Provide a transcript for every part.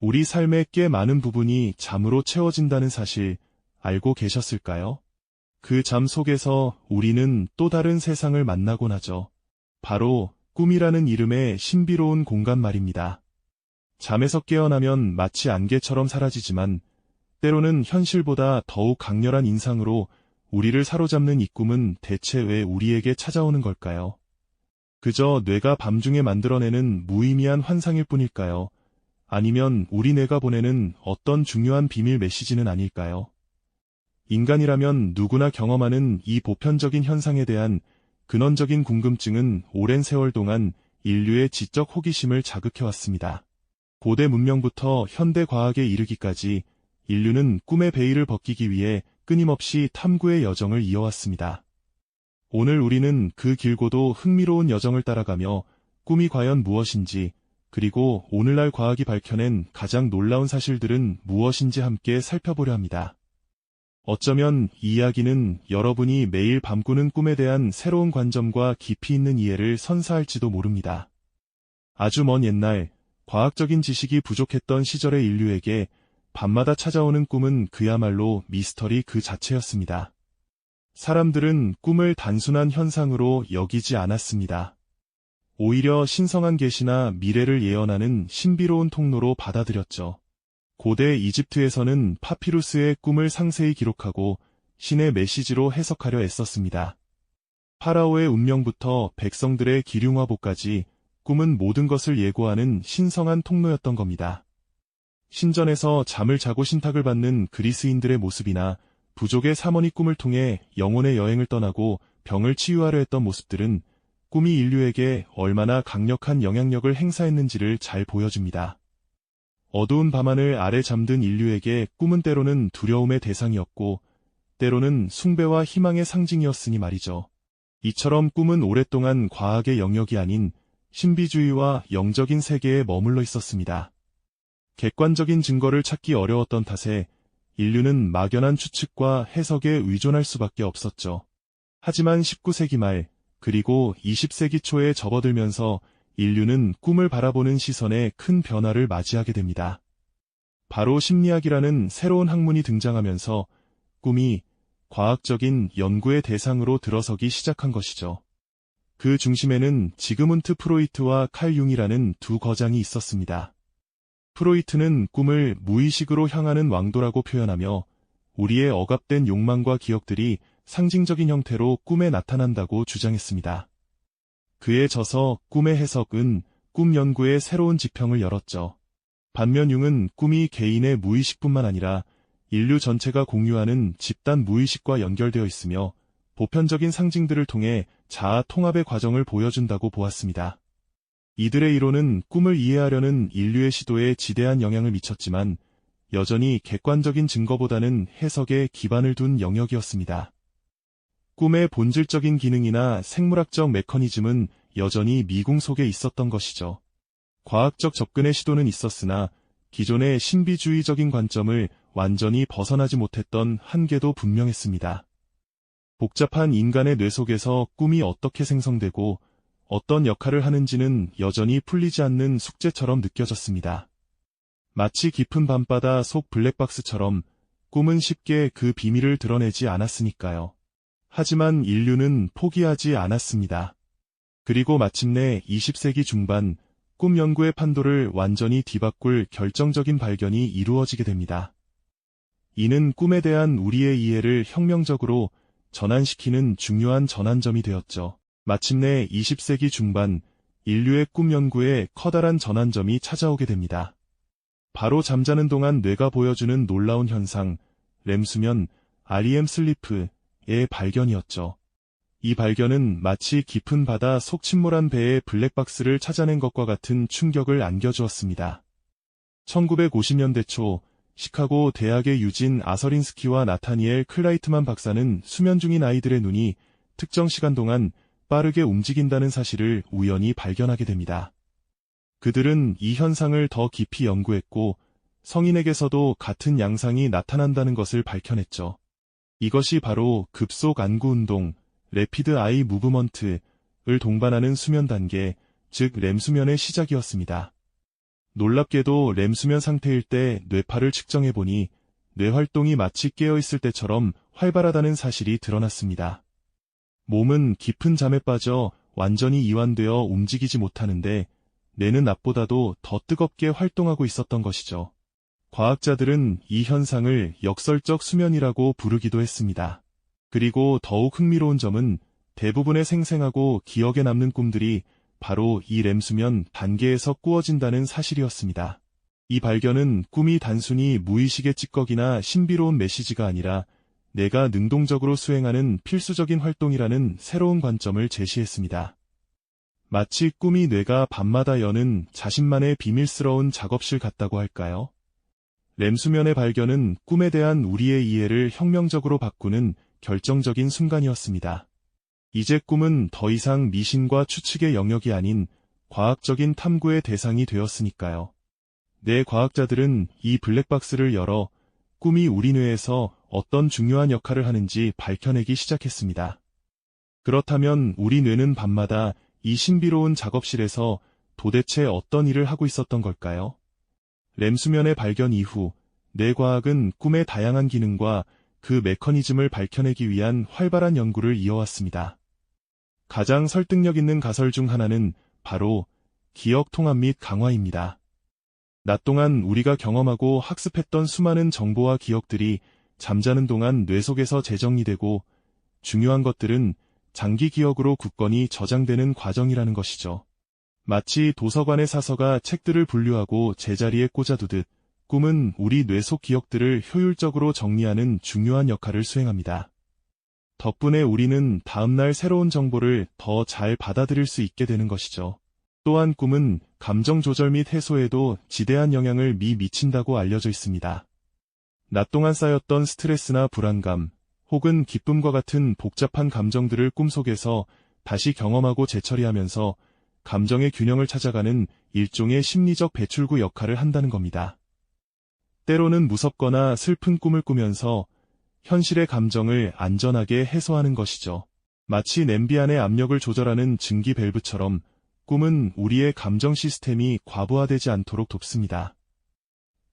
우리 삶의 꽤 많은 부분이 잠으로 채워진다는 사실 알고 계셨을까요? 그 잠 속에서 우리는 또 다른 세상을 만나곤 하죠. 바로 꿈이라는 이름의 신비로운 공간 말입니다. 잠에서 깨어나면 마치 안개처럼 사라지지만 때로는 현실보다 더욱 강렬한 인상으로 우리를 사로잡는 이 꿈은 대체 왜 우리에게 찾아오는 걸까요? 그저 뇌가 밤중에 만들어내는 무의미한 환상일 뿐일까요? 아니면 우리 뇌가 보내는 어떤 중요한 비밀 메시지는 아닐까요? 인간이라면 누구나 경험하는 이 보편적인 현상에 대한 근원적인 궁금증은 오랜 세월 동안 인류의 지적 호기심을 자극해왔습니다. 고대 문명부터 현대 과학에 이르기까지 인류는 꿈의 베일을 벗기기 위해 끊임없이 탐구의 여정을 이어왔습니다. 오늘 우리는 그 길고도 흥미로운 여정을 따라가며 꿈이 과연 무엇인지, 그리고 오늘날 과학이 밝혀낸 가장 놀라운 사실들은 무엇인지 함께 살펴보려 합니다. 어쩌면 이 이야기는 여러분이 매일 밤꾸는 꿈에 대한 새로운 관점과 깊이 있는 이해를 선사할지도 모릅니다. 아주 먼 옛날, 과학적인 지식이 부족했던 시절의 인류에게 밤마다 찾아오는 꿈은 그야말로 미스터리 그 자체였습니다. 사람들은 꿈을 단순한 현상으로 여기지 않았습니다. 오히려 신성한 계시나 미래를 예언하는 신비로운 통로로 받아들였죠. 고대 이집트에서는 파피루스의 꿈을 상세히 기록하고 신의 메시지로 해석하려 애썼습니다. 파라오의 운명부터 백성들의 기륭화보까지 꿈은 모든 것을 예고하는 신성한 통로였던 겁니다. 신전에서 잠을 자고 신탁을 받는 그리스인들의 모습이나 부족의 사머니 꿈을 통해 영혼의 여행을 떠나고 병을 치유하려 했던 모습들은 꿈이 인류에게 얼마나 강력한 영향력을 행사했는지를 잘 보여줍니다. 어두운 밤하늘 아래 잠든 인류에게 꿈은 때로는 두려움의 대상이었고 때로는 숭배와 희망의 상징이었으니 말이죠. 이처럼 꿈은 오랫동안 과학의 영역이 아닌 신비주의와 영적인 세계에 머물러 있었습니다. 객관적인 증거를 찾기 어려웠던 탓에 인류는 막연한 추측과 해석에 의존할 수밖에 없었죠. 하지만 19세기 말, 그리고 20세기 초에 접어들면서 인류는 꿈을 바라보는 시선에 큰 변화를 맞이하게 됩니다. 바로 심리학이라는 새로운 학문이 등장하면서 꿈이 과학적인 연구의 대상으로 들어서기 시작한 것이죠. 그 중심에는 지그문트 프로이트와 칼 융이라는 두 거장이 있었습니다. 프로이트는 꿈을 무의식으로 향하는 왕도라고 표현하며 우리의 억압된 욕망과 기억들이 상징적인 형태로 꿈에 나타난다고 주장했습니다. 그에 져서 꿈의 해석은 꿈 연구의 새로운 지평을 열었죠. 반면 융은 꿈이 개인의 무의식뿐만 아니라 인류 전체가 공유하는 집단 무의식과 연결되어 있으며 보편적인 상징들을 통해 자아 통합의 과정을 보여준다고 보았습니다. 이들의 이론은 꿈을 이해하려는 인류의 시도에 지대한 영향을 미쳤지만 여전히 객관적인 증거보다는 해석에 기반을 둔 영역이었습니다. 꿈의 본질적인 기능이나 생물학적 메커니즘은 여전히 미궁 속에 있었던 것이죠. 과학적 접근의 시도는 있었으나 기존의 신비주의적인 관점을 완전히 벗어나지 못했던 한계도 분명했습니다. 복잡한 인간의 뇌 속에서 꿈이 어떻게 생성되고 어떤 역할을 하는지는 여전히 풀리지 않는 숙제처럼 느껴졌습니다. 마치 깊은 밤바다 속 블랙박스처럼 꿈은 쉽게 그 비밀을 드러내지 않았으니까요. 하지만 인류는 포기하지 않았습니다. 그리고 마침내 20세기 중반 꿈 연구의 판도를 완전히 뒤바꿀 결정적인 발견이 이루어지게 됩니다. 이는 꿈에 대한 우리의 이해를 혁명적으로 전환시키는 중요한 전환점이 되었죠. 마침내 20세기 중반 인류의 꿈 연구에 커다란 전환점이 찾아오게 됩니다. 바로 잠자는 동안 뇌가 보여주는 놀라운 현상, 렘수면, REM 슬리프의 발견이었죠. 이 발견은 마치 깊은 바다 속 침몰한 배의 블랙박스를 찾아낸 것과 같은 충격을 안겨주었습니다. 1950년대 초 시카고 대학의 유진 아서린스키와 나타니엘 클라이트만 박사는 수면 중인 아이들의 눈이 특정 시간 동안 빠르게 움직인다는 사실을 우연히 발견하게 됩니다. 그들은 이 현상을 더 깊이 연구했고 성인에게서도 같은 양상이 나타난다는 것을 밝혀냈죠. 이것이 바로 급속 안구 운동, 래피드 아이 무브먼트를 동반하는 수면 단계, 즉 렘수면의 시작이었습니다. 놀랍게도 렘 수면 상태일 때 뇌파를 측정해보니 뇌 활동이 마치 깨어있을 때처럼 활발하다는 사실이 드러났습니다. 몸은 깊은 잠에 빠져 완전히 이완되어 움직이지 못하는데 뇌는 낮보다도 더 뜨겁게 활동하고 있었던 것이죠. 과학자들은 이 현상을 역설적 수면이라고 부르기도 했습니다. 그리고 더욱 흥미로운 점은 대부분의 생생하고 기억에 남는 꿈들이 바로 이 렘수면 단계에서 꾸어진다는 사실이었습니다. 이 발견은 꿈이 단순히 무의식의 찌꺼기나 신비로운 메시지가 아니라 내가 능동적으로 수행하는 필수적인 활동이라는 새로운 관점을 제시했습니다. 마치 꿈이 뇌가 밤마다 여는 자신만의 비밀스러운 작업실 같다고 할까요? 렘수면의 발견은 꿈에 대한 우리의 이해를 혁명적으로 바꾸는 결정적인 순간이었습니다. 이제 꿈은 더 이상 미신과 추측의 영역이 아닌 과학적인 탐구의 대상이 되었으니까요. 뇌 과학자들은 이 블랙박스를 열어 꿈이 우리 뇌에서 어떤 중요한 역할을 하는지 밝혀내기 시작했습니다. 그렇다면 우리 뇌는 밤마다 이 신비로운 작업실에서 도대체 어떤 일을 하고 있었던 걸까요? 렘수면의 발견 이후 뇌과학은 꿈의 다양한 기능과 그 메커니즘을 밝혀내기 위한 활발한 연구를 이어왔습니다. 가장 설득력 있는 가설 중 하나는 바로 기억 통합 및 강화입니다. 낮 동안 우리가 경험하고 학습했던 수많은 정보와 기억들이 잠자는 동안 뇌 속에서 재정리되고 중요한 것들은 장기 기억으로 굳건히 저장되는 과정이라는 것이죠. 마치 도서관의 사서가 책들을 분류하고 제자리에 꽂아두듯 꿈은 우리 뇌 속 기억들을 효율적으로 정리하는 중요한 역할을 수행합니다. 덕분에 우리는 다음날 새로운 정보를 더 잘 받아들일 수 있게 되는 것이죠. 또한 꿈은 감정 조절 및 해소에도 지대한 영향을 미친다고 알려져 있습니다. 낮 동안 쌓였던 스트레스나 불안감, 혹은 기쁨과 같은 복잡한 감정들을 꿈속에서 다시 경험하고 재처리하면서 감정의 균형을 찾아가는 일종의 심리적 배출구 역할을 한다는 겁니다. 때로는 무섭거나 슬픈 꿈을 꾸면서 현실의 감정을 안전하게 해소하는 것이죠. 마치 냄비 안의 압력을 조절하는 증기 밸브처럼 꿈은 우리의 감정 시스템이 과부하되지 않도록 돕습니다.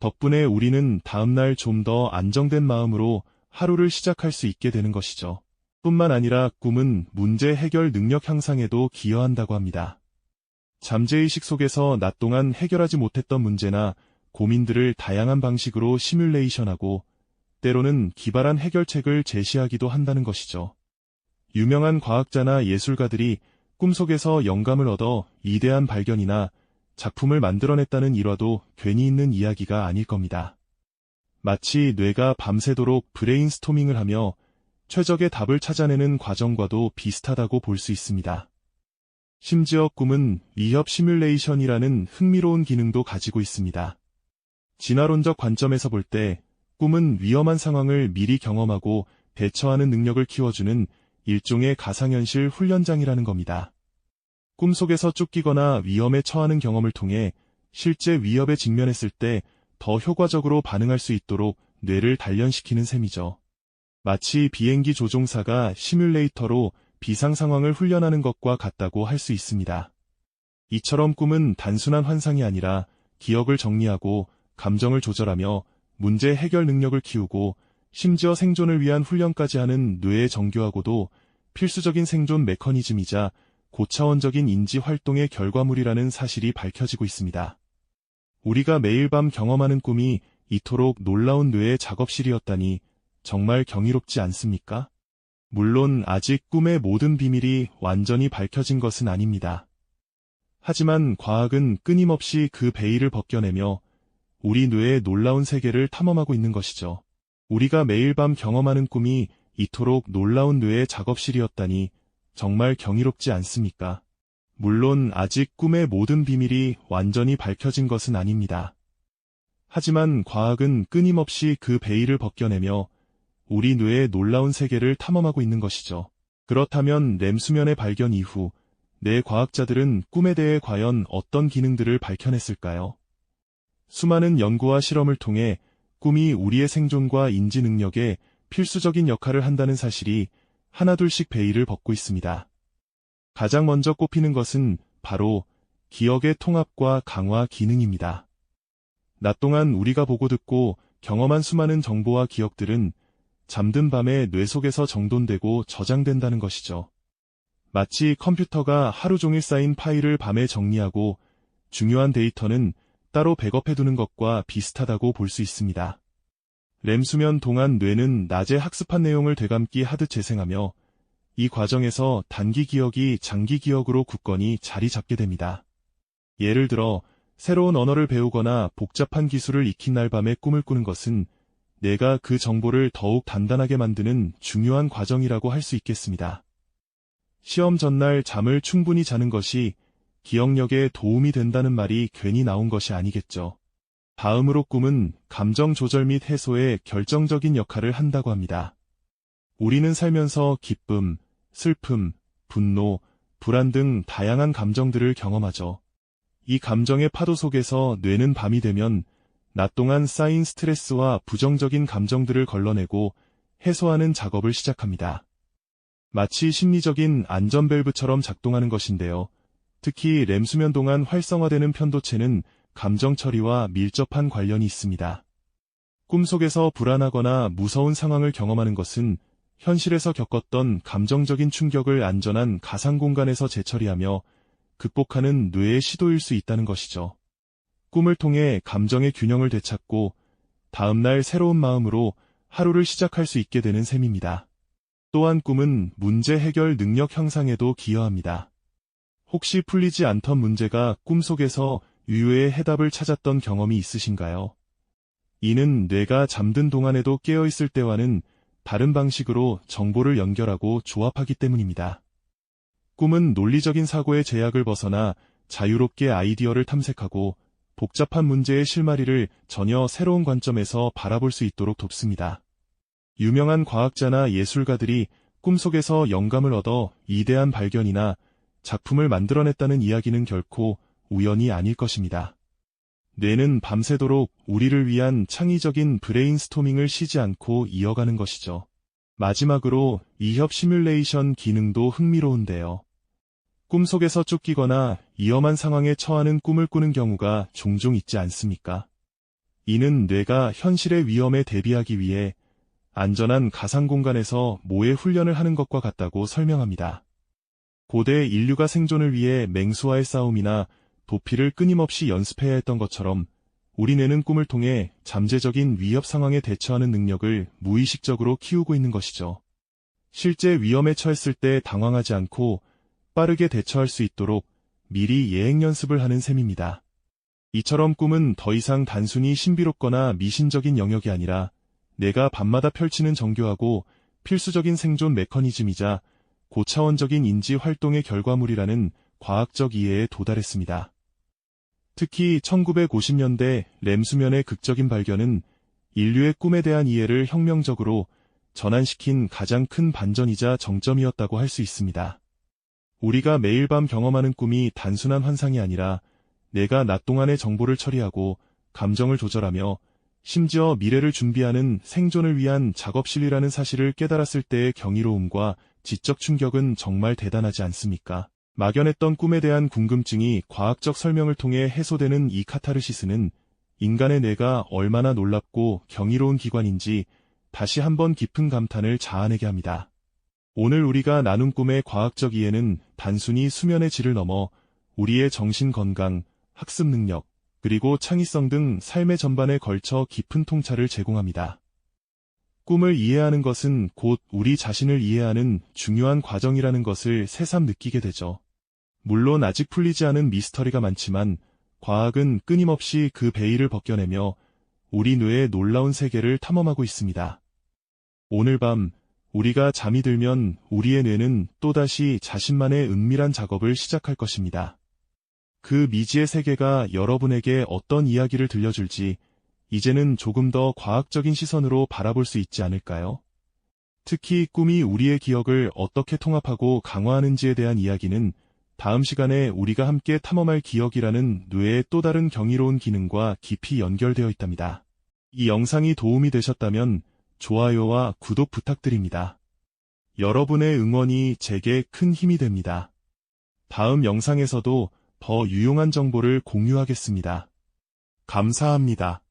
덕분에 우리는 다음날 좀 더 안정된 마음으로 하루를 시작할 수 있게 되는 것이죠. 뿐만 아니라 꿈은 문제 해결 능력 향상에도 기여한다고 합니다. 잠재의식 속에서 낮 동안 해결하지 못했던 문제나 고민들을 다양한 방식으로 시뮬레이션하고 때로는 기발한 해결책을 제시하기도 한다는 것이죠. 유명한 과학자나 예술가들이 꿈속에서 영감을 얻어 위대한 발견이나 작품을 만들어냈다는 일화도 괜히 있는 이야기가 아닐 겁니다. 마치 뇌가 밤새도록 브레인스토밍을 하며 최적의 답을 찾아내는 과정과도 비슷하다고 볼 수 있습니다. 심지어 꿈은 위협 시뮬레이션이라는 흥미로운 기능도 가지고 있습니다. 진화론적 관점에서 볼 때 꿈은 위험한 상황을 미리 경험하고 대처하는 능력을 키워주는 일종의 가상현실 훈련장이라는 겁니다. 꿈속에서 쫓기거나 위험에 처하는 경험을 통해 실제 위협에 직면했을 때 더 효과적으로 반응할 수 있도록 뇌를 단련시키는 셈이죠. 마치 비행기 조종사가 시뮬레이터로 비상 상황을 훈련하는 것과 같다고 할 수 있습니다. 이처럼 꿈은 단순한 환상이 아니라 기억을 정리하고 감정을 조절하며 문제 해결 능력을 키우고 심지어 생존을 위한 훈련까지 하는 뇌의 정교하고도 필수적인 생존 메커니즘이자 고차원적인 인지 활동의 결과물이라는 사실이 밝혀지고 있습니다. 우리가 매일 밤 경험하는 꿈이 이토록 놀라운 뇌의 작업실이었다니 정말 경이롭지 않습니까? 물론 아직 꿈의 모든 비밀이 완전히 밝혀진 것은 아닙니다. 하지만 과학은 끊임없이 그 베일을 벗겨내며 우리 뇌의 놀라운 세계를 탐험하고 있는 것이죠. 우리가 매일 밤 경험하는 꿈이 이토록 놀라운 뇌의 작업실이었다니 정말 경이롭지 않습니까? 물론 아직 꿈의 모든 비밀이 완전히 밝혀진 것은 아닙니다. 하지만 과학은 끊임없이 그 베일을 벗겨내며 우리 뇌의 놀라운 세계를 탐험하고 있는 것이죠. 그렇다면 렘수면의 발견 이후 뇌 과학자들은 꿈에 대해 과연 어떤 기능들을 밝혀냈을까요? 수많은 연구와 실험을 통해 꿈이 우리의 생존과 인지 능력에 필수적인 역할을 한다는 사실이 하나둘씩 베일을 벗고 있습니다. 가장 먼저 꼽히는 것은 바로 기억의 통합과 강화 기능입니다. 낮 동안 우리가 보고 듣고 경험한 수많은 정보와 기억들은 잠든 밤에 뇌 속에서 정돈되고 저장된다는 것이죠. 마치 컴퓨터가 하루 종일 쌓인 파일을 밤에 정리하고 중요한 데이터는 따로 백업해두는 것과 비슷하다고 볼 수 있습니다. 렘 수면 동안 뇌는 낮에 학습한 내용을 되감기 하듯 재생하며 이 과정에서 단기 기억이 장기 기억으로 굳건히 자리 잡게 됩니다. 예를 들어 새로운 언어를 배우거나 복잡한 기술을 익힌 날 밤에 꿈을 꾸는 것은 뇌가 그 정보를 더욱 단단하게 만드는 중요한 과정이라고 할 수 있겠습니다. 시험 전날 잠을 충분히 자는 것이 기억력에 도움이 된다는 말이 괜히 나온 것이 아니겠죠. 다음으로 꿈은 감정 조절 및 해소에 결정적인 역할을 한다고 합니다. 우리는 살면서 기쁨, 슬픔, 분노, 불안 등 다양한 감정들을 경험하죠. 이 감정의 파도 속에서 뇌는 밤이 되면 낮 동안 쌓인 스트레스와 부정적인 감정들을 걸러내고 해소하는 작업을 시작합니다. 마치 심리적인 안전밸브처럼 작동하는 것인데요. 특히 렘 수면 동안 활성화되는 편도체는 감정 처리와 밀접한 관련이 있습니다. 꿈속에서 불안하거나 무서운 상황을 경험하는 것은 현실에서 겪었던 감정적인 충격을 안전한 가상 공간에서 재처리하며 극복하는 뇌의 시도일 수 있다는 것이죠. 꿈을 통해 감정의 균형을 되찾고 다음날 새로운 마음으로 하루를 시작할 수 있게 되는 셈입니다. 또한 꿈은 문제 해결 능력 향상에도 기여합니다. 혹시 풀리지 않던 문제가 꿈속에서 유효의 해답을 찾았던 경험이 있으신가요? 이는 뇌가 잠든 동안에도 깨어있을 때와는 다른 방식으로 정보를 연결하고 조합하기 때문입니다. 꿈은 논리적인 사고의 제약을 벗어나 자유롭게 아이디어를 탐색하고 복잡한 문제의 실마리를 전혀 새로운 관점에서 바라볼 수 있도록 돕습니다. 유명한 과학자나 예술가들이 꿈속에서 영감을 얻어 이대한 발견이나 작품을 만들어냈다는 이야기는 결코 우연이 아닐 것입니다. 뇌는 밤새도록 우리를 위한 창의적인 브레인스토밍을 쉬지 않고 이어가는 것이죠. 마지막으로 이협 시뮬레이션 기능도 흥미로운데요. 꿈속에서 쫓기거나 위험한 상황에 처하는 꿈을 꾸는 경우가 종종 있지 않습니까? 이는 뇌가 현실의 위험에 대비하기 위해 안전한 가상 공간에서 모의 훈련을 하는 것과 같다고 설명합니다. 고대 인류가 생존을 위해 맹수와의 싸움이나 도피를 끊임없이 연습해야 했던 것처럼 우리 뇌는 꿈을 통해 잠재적인 위협 상황에 대처하는 능력을 무의식적으로 키우고 있는 것이죠. 실제 위험에 처했을 때 당황하지 않고 빠르게 대처할 수 있도록 미리 예행 연습을 하는 셈입니다. 이처럼 꿈은 더 이상 단순히 신비롭거나 미신적인 영역이 아니라 내가 밤마다 펼치는 정교하고 필수적인 생존 메커니즘이자 고차원적인 인지 활동의 결과물이라는 과학적 이해에 도달했습니다. 특히 1950년대 렘 수면의 극적인 발견은 인류의 꿈에 대한 이해를 혁명적으로 전환시킨 가장 큰 반전이자 정점이었다고 할 수 있습니다. 우리가 매일 밤 경험하는 꿈이 단순한 환상이 아니라 내가 낮 동안의 정보를 처리하고 감정을 조절하며 심지어 미래를 준비하는 생존을 위한 작업실이라는 사실을 깨달았을 때의 경이로움과 지적 충격은 정말 대단하지 않습니까? 막연했던 꿈에 대한 궁금증이 과학적 설명을 통해 해소되는 이 카타르시스는 인간의 뇌가 얼마나 놀랍고 경이로운 기관인지 다시 한번 깊은 감탄을 자아내게 합니다. 오늘 우리가 나눈 꿈의 과학적 이해는 단순히 수면의 질을 넘어 우리의 정신 건강, 학습 능력, 그리고 창의성 등 삶의 전반에 걸쳐 깊은 통찰을 제공합니다. 꿈을 이해하는 것은 곧 우리 자신을 이해하는 중요한 과정이라는 것을 새삼 느끼게 되죠. 물론 아직 풀리지 않은 미스터리가 많지만 과학은 끊임없이 그 베일을 벗겨내며 우리 뇌의 놀라운 세계를 탐험하고 있습니다. 오늘 밤 우리가 잠이 들면 우리의 뇌는 또다시 자신만의 은밀한 작업을 시작할 것입니다. 그 미지의 세계가 여러분에게 어떤 이야기를 들려줄지 이제는 조금 더 과학적인 시선으로 바라볼 수 있지 않을까요? 특히 꿈이 우리의 기억을 어떻게 통합하고 강화하는지에 대한 이야기는 다음 시간에 우리가 함께 탐험할 기억이라는 뇌의 또 다른 경이로운 기능과 깊이 연결되어 있답니다. 이 영상이 도움이 되셨다면 좋아요와 구독 부탁드립니다. 여러분의 응원이 제게 큰 힘이 됩니다. 다음 영상에서도 더 유용한 정보를 공유하겠습니다. 감사합니다.